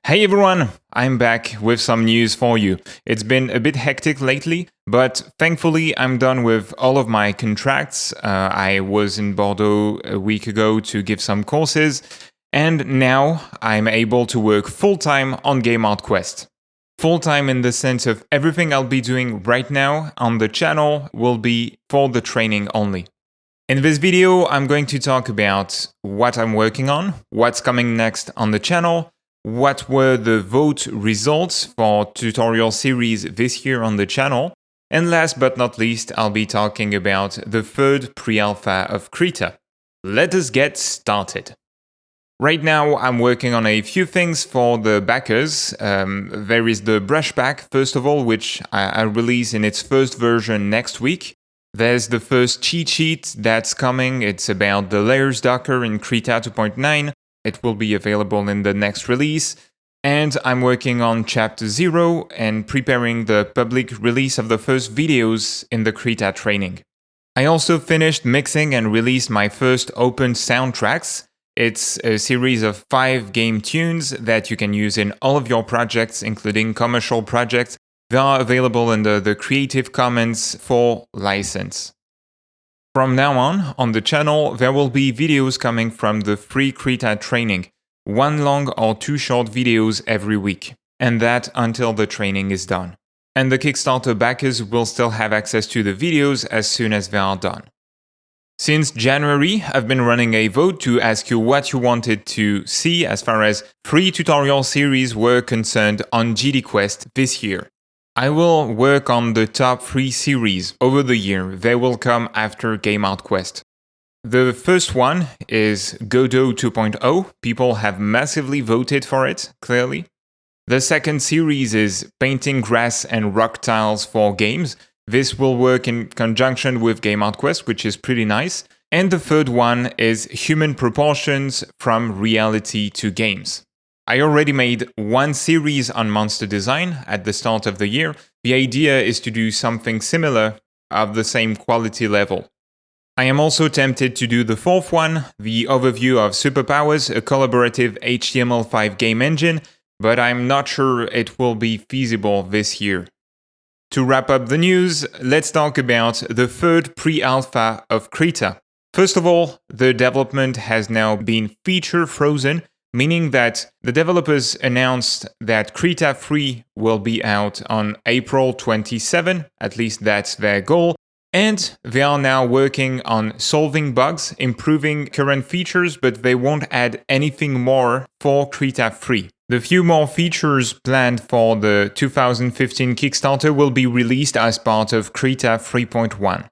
Hey everyone, I'm back with some news for you. It's been a bit hectic lately, but thankfully I'm done with all of my contracts. I was in Bordeaux a week ago to give some courses, and now I'm able to work full-time on GDQuest. Full-time in the sense of everything I'll be doing right now on the channel will be for the training only. In this video, I'm going to talk about what I'm working on, what's coming next on the channel, what were the vote results for tutorial series this year on the channel, and last but not least, I'll be talking about the third pre-alpha of Krita. Let us get started. Right now, I'm working on a few things for the backers. There is the brush pack, first of all, which I'll release in its first version next week. There's the first cheat sheet that's coming. It's about the layers Docker in Krita 2.9. It will be available in the next release. And I'm working on Chapter 0 and preparing the public release of the first videos in the Krita training. I also finished mixing and released my first open soundtracks. It's a series of 5 game tunes that you can use in all of your projects, including commercial projects. They are available under the Creative Commons 4 license. From now on the channel, there will be videos coming from the free Krita training, 1 long or 2 short videos every week, and that until the training is done. And the Kickstarter backers will still have access to the videos as soon as they are done. Since January, I've been running a vote to ask you what you wanted to see as far as free tutorial series were concerned on GDQuest this year. I will work on the top 3 series over the year. They will come after GDQuest. The first one is Godot 2.0. People have massively voted for it, clearly. The second series is Painting Grass and Rock Tiles for Games. This will work in conjunction with GDQuest, which is pretty nice. And the third one is Human Proportions from Reality to Games. I already made 1 series on monster design at the start of the year. The idea is to do something similar of the same quality level. I am also tempted to do the 4th one, the overview of Superpowers, a collaborative HTML5 game engine, but I'm not sure it will be feasible this year. To wrap up the news, let's talk about the third pre-alpha of Krita. First of all, the development has now been feature frozen, meaning that the developers announced that Krita 3 will be out on April 27, at least that's their goal, and they are now working on solving bugs, improving current features, but they won't add anything more for Krita 3. The few more features planned for the 2015 Kickstarter will be released as part of Krita 3.1.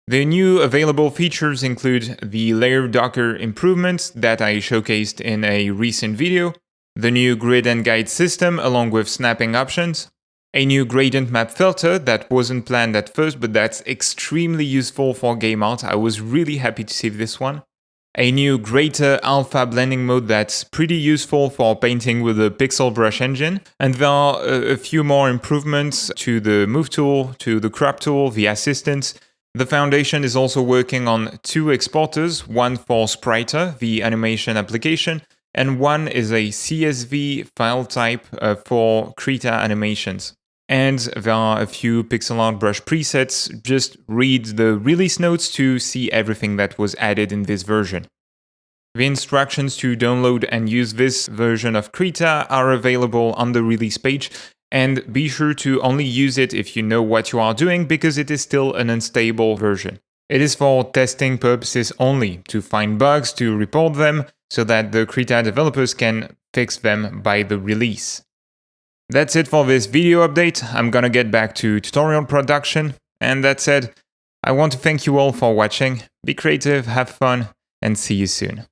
The new available features include the layer Docker improvements that I showcased in a recent video, the new grid and guide system along with snapping options, a new gradient map filter that wasn't planned at first but that's extremely useful for game art. I was really happy to see this one. A new greater alpha blending mode that's pretty useful for painting with the pixel brush engine, and there are a few more improvements to the move tool, to the crop tool, the assistants. The Foundation is also working on 2 exporters, one for Spriter, the animation application, and one is a CSV file type for Krita animations. And there are a few pixel art brush presets. Just read the release notes to see everything that was added in this version. The instructions to download and use this version of Krita are available on the release page, and be sure to only use it if you know what you are doing because it is still an unstable version. It is for testing purposes only, to find bugs, to report them, so that the Krita developers can fix them by the release. That's it for this video update. I'm gonna get back to tutorial production, and that said, I want to thank you all for watching. Be creative, have fun, and see you soon.